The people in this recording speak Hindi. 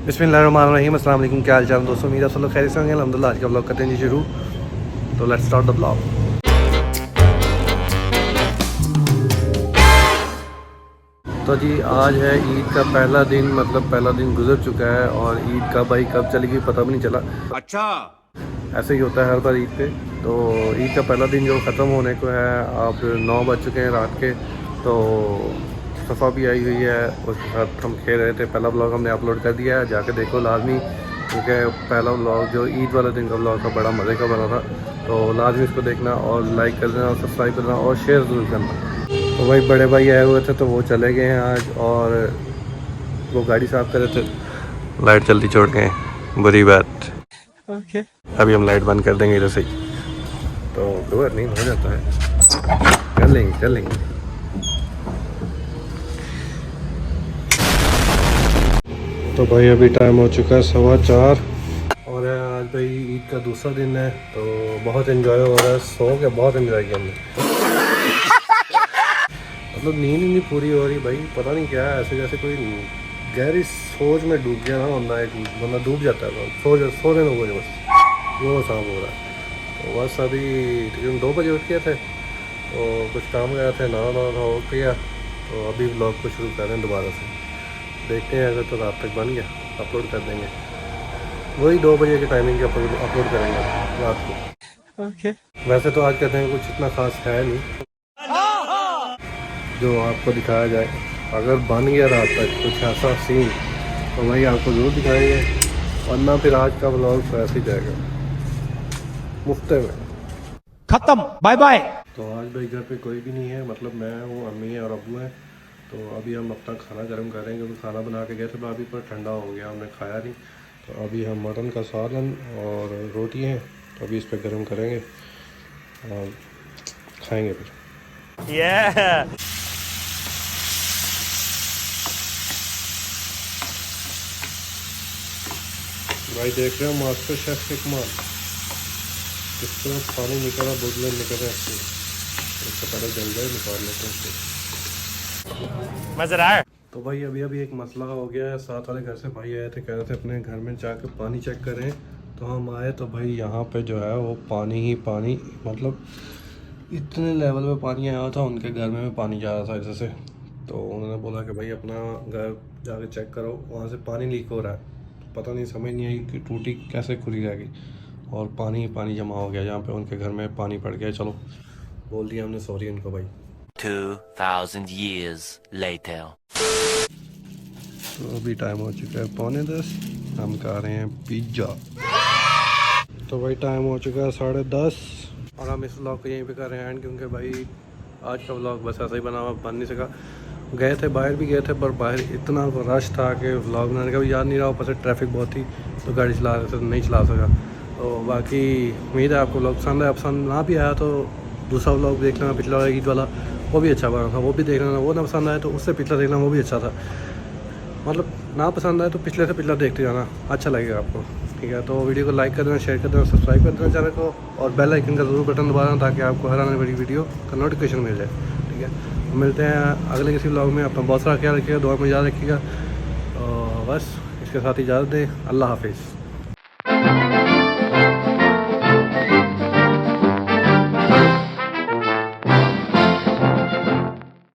बिस्मिल्लाहिर्रहमानिर्रहीम। अस्सलाम वालेकुम। क्या हाल चाल दोस्तों, मेरा सब लोग खैर से होंगे अल्हम्दुलिल्लाह। आज का ब्लॉग करते हैं जी शुरू। तो लेट्स स्टार्ट द ब्लॉग। तो जी आज है ईद का पहला दिन, मतलब पहला दिन गुजर चुका है और ईद का भाई कब चली गई पता भी नहीं चला। अच्छा ऐसे ही होता है हर बार ईद पे। तो ईद का पहला दिन जो ख़त्म होने को है, अब 9 बज चुके हैं रात के। तो सफ़ा भी आई हुई है, उसके साथ हम खेल रहे थे। पहला ब्लॉग हमने अपलोड कर दिया है, जाके देखो लाजमी, क्योंकि पहला ब्लॉग जो ईद वाले दिन का ब्लॉग था बड़ा मज़े का बना था। तो लाजमी इसको देखना और लाइक कर देना और सब्सक्राइब करना और शेयर ज़रूर करना। तो भाई बड़े भाई आए हुए थे तो वो चले गए हैं आज, और वो गाड़ी साफ़ कर रहे थे, लाइट जल्दी छोड़ गए, बुरी बात। ओके अभी हम लाइट बंद कर देंगे इधर से ही, तो कवर नहीं हो जाता है, कर लेंगे। तो भाई अभी टाइम हो चुका है 4:15 और आज भाई ईद का दूसरा दिन है। तो बहुत एंजॉय हो रहा है, सो के बहुत एंजॉय किया हमने। मतलब नींद ही नहीं पूरी हो रही भाई, पता नहीं क्या है, ऐसे जैसे कोई गहरी सोच में डूब गया ना बंदा, एक बंदा डूब जाता है, सोने लोगों बस वो साफ हो रहा है। तो बस अभी तकरीबन 2 बजे उठ गए थे, तो कुछ काम गया थे, नहा हो गया। तो अभी ब्लॉग को शुरू कर रहे हैं दोबारा से, देखते हैं अगर तो रात तक बन गया अपलोड कर देंगे। वही 2 बजे की टाइमिंग के अपलोड करेंगे रात को। ओके वैसे तो आज कहते हैं कुछ इतना खास है नहीं जो आपको दिखाया जाए। अगर बन गया रात तक कुछ ऐसा सीन तो वही आपको ज़रूर दिखाएंगे, वरना फिर आज का ब्लॉग तो ऐसे ही जाएगा मुफ्ते में खत्म, बाय बाय। तो आज भाई घर पे कोई भी नहीं है, मतलब मैं हूँ, अम्मी है और अब्बू है। तो अभी हम अपना खाना गर्म कर रहे हैं, क्योंकि खाना बना के गए थे अभी पर ठंडा हो गया, हमने खाया नहीं। तो अभी हम मटन का सालन और रोटी हैं, तो अभी इस पर गर्म करेंगे और खाएंगे फिर। भाई देख रहे हो मास्टर शेफ के कमाल, किस तरह पानी निकला, बुदले निकल रहे हैं, इससे पहले जल जाए निकाल लेते हैं। मज़ेदार। तो भाई अभी एक मसला हो गया है, साथ वाले घर से भाई आए थे, कह रहे थे अपने घर में जाकर पानी चेक करें। तो हम आए तो भाई यहाँ पे जो है वो पानी ही पानी, मतलब इतने लेवल पे पानी आया था, उनके घर में भी पानी जा रहा था इधर से। तो उन्होंने बोला कि भाई अपना घर जाके चेक करो, वहाँ से पानी लीक हो रहा है। तो पता नहीं, समझ नहीं आई कि टूटी कैसे खुली रह गई और पानी ही पानी जमा हो गया जहाँ पे उनके घर में पानी पड़ गया। चलो बोल दिया हमने सॉरी उनको भाई। 2000 years later. तो अभी टाइम हो चुका है 9:45, हम खा रहे हैं पिज्ज़ा। तो भाई टाइम हो चुका है 10:30 और हम इस व्लॉग को यहीं पे कर रहे हैं एंड, क्योंकि भाई आज का व्लॉग बस ऐसा ही बना हुआ, बन नहीं सका। गए थे, बाहर भी गए थे, पर बाहर इतना रश था कि व्लॉग बनाने का भी याद नहीं रहा, ऊपर से ट्रैफिक बहुत थी, तो गाड़ी चला रहे थे तो नहीं चला सका। तो बाकी उम्मीद है आपको व्लॉग पसंद है, पसंद ना भी आया तो दूसरा व्लॉग देख लेना, पिछला वाला ईद वाला, वो भी अच्छा बना था, वो भी देख लेना। वो ना पसंद आया तो उससे पिछला देख लेना, वो भी अच्छा था। मतलब ना पसंद आए तो पिछले से पिछला देखते जाना, अच्छा लगेगा आपको। ठीक है, तो वीडियो को लाइक कर देना, शेयर कर देना, सब्सक्राइब कर देना चैनल को, और बेल आइकन का ज़रूर बटन दबाना ताकि आपको हर आने वाली वीडियो का नोटिफिकेशन मिल जाए। ठीक है, तो मिलते हैं अगले किसी व्लॉग में। अपना बहुत सारा ख्याल रखिएगा, दुआ में याद रखिएगा। बस इसके साथ इजाज़त दें, अल्लाह हाफिज़।